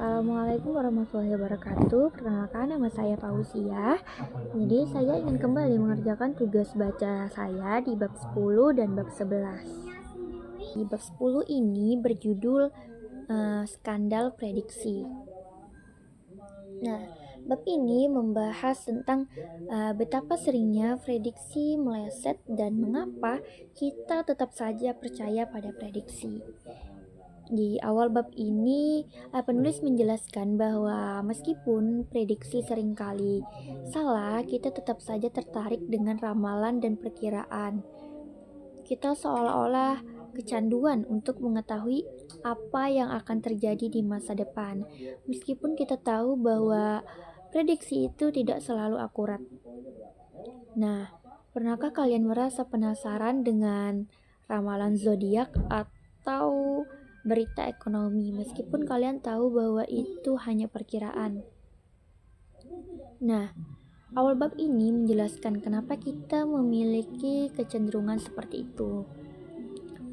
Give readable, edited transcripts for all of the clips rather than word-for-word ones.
Assalamualaikum warahmatullahi wabarakatuh. Perkenalkan, nama saya Fauziah. Jadi saya ingin kembali mengerjakan tugas baca saya di bab 10 dan bab 11. Di bab 10 ini berjudul skandal prediksi. Nah, bab ini membahas tentang betapa seringnya prediksi meleset dan mengapa kita tetap saja percaya pada prediksi. Di awal bab ini, penulis menjelaskan bahwa meskipun prediksi seringkali salah, kita tetap saja tertarik dengan ramalan dan perkiraan. Kita seolah-olah kecanduan untuk mengetahui apa yang akan terjadi di masa depan, meskipun kita tahu bahwa prediksi itu tidak selalu akurat. Nah, pernahkah kalian merasa penasaran dengan ramalan zodiak atau berita ekonomi, meskipun kalian tahu bahwa itu hanya perkiraan? Nah, awal bab ini menjelaskan kenapa kita memiliki kecenderungan seperti itu.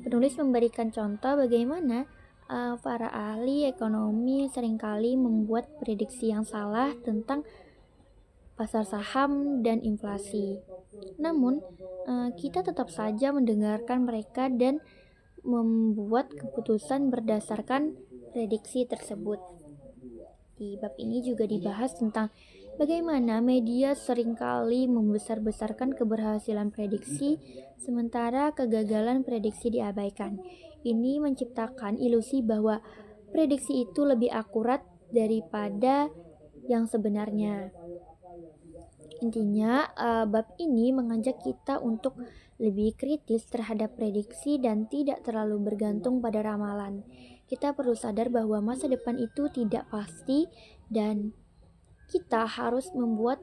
Penulis memberikan contoh bagaimana para ahli ekonomi seringkali membuat prediksi yang salah tentang pasar saham dan inflasi. Namun, kita tetap saja mendengarkan mereka dan membuat keputusan berdasarkan prediksi tersebut. Di bab ini juga dibahas tentang bagaimana media seringkali membesar-besarkan keberhasilan prediksi, sementara kegagalan prediksi diabaikan. Ini menciptakan ilusi bahwa prediksi itu lebih akurat daripada yang sebenarnya. Intinya, bab ini mengajak kita untuk lebih kritis terhadap prediksi dan tidak terlalu bergantung pada ramalan. Kita perlu sadar bahwa masa depan itu tidak pasti dan kita harus membuat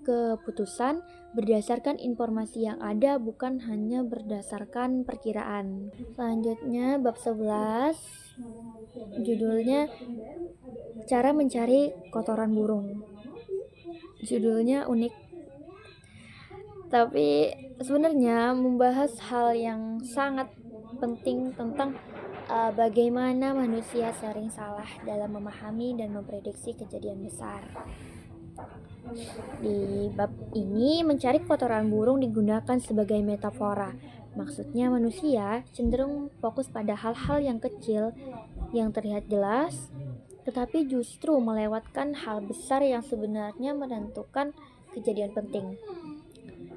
keputusan berdasarkan informasi yang ada, bukan hanya berdasarkan perkiraan. Selanjutnya bab 11, judulnya cara mencari kotoran burung. Judulnya unik, tapi sebenarnya membahas hal yang sangat penting tentang bagaimana manusia sering salah dalam memahami dan memprediksi kejadian besar. Di bab ini, mencari kotoran burung digunakan sebagai metafora. Maksudnya manusia cenderung fokus pada hal-hal yang kecil yang terlihat jelas, tetapi justru melewatkan hal besar yang sebenarnya menentukan kejadian penting.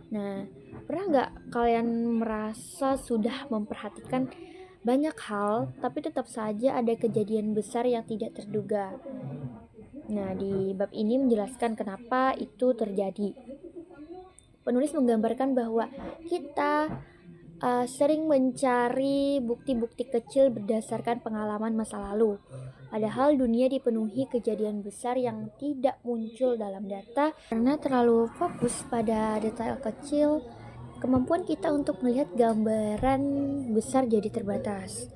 Nah, pernah nggak kalian merasa sudah memperhatikan banyak hal, tapi tetap saja ada kejadian besar yang tidak terduga? Nah, di bab ini menjelaskan kenapa itu terjadi. Penulis menggambarkan bahwa kita sering mencari bukti-bukti kecil berdasarkan pengalaman masa lalu. Padahal dunia dipenuhi kejadian besar yang tidak muncul dalam data karena terlalu fokus pada detail kecil. Kemampuan kita untuk melihat gambaran besar jadi terbatas.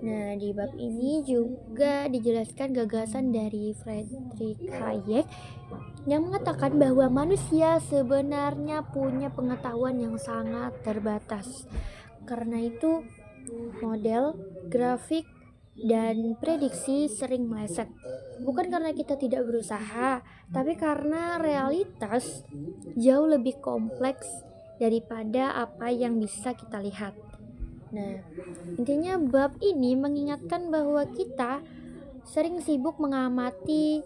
Nah, di bab ini juga dijelaskan gagasan dari Friedrich Hayek yang mengatakan bahwa manusia sebenarnya punya pengetahuan yang sangat terbatas. Karena itu, model, grafik, dan prediksi sering meleset. Bukan karena kita tidak berusaha, tapi karena realitas jauh lebih kompleks daripada apa yang bisa kita lihat. Nah, intinya bab ini mengingatkan bahwa kita sering sibuk mengamati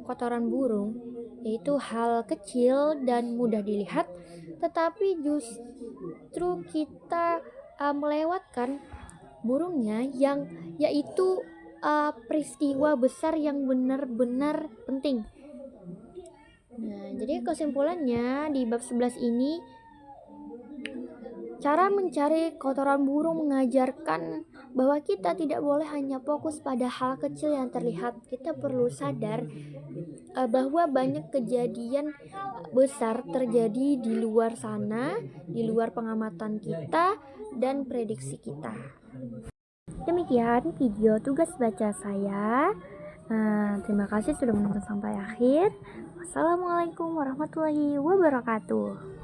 kotoran burung, yaitu hal kecil dan mudah dilihat, tetapi justru kita melewatkan burungnya, yang yaitu peristiwa besar yang benar-benar penting. Nah, jadi kesimpulannya di bab 11 ini, cara mencari kotoran burung mengajarkan bahwa kita tidak boleh hanya fokus pada hal kecil yang terlihat. Kita perlu sadar bahwa banyak kejadian besar terjadi di luar sana, di luar pengamatan kita dan prediksi kita. Demikian video tugas baca saya. Terima kasih sudah menonton sampai akhir. Wassalamualaikum warahmatullahi wabarakatuh.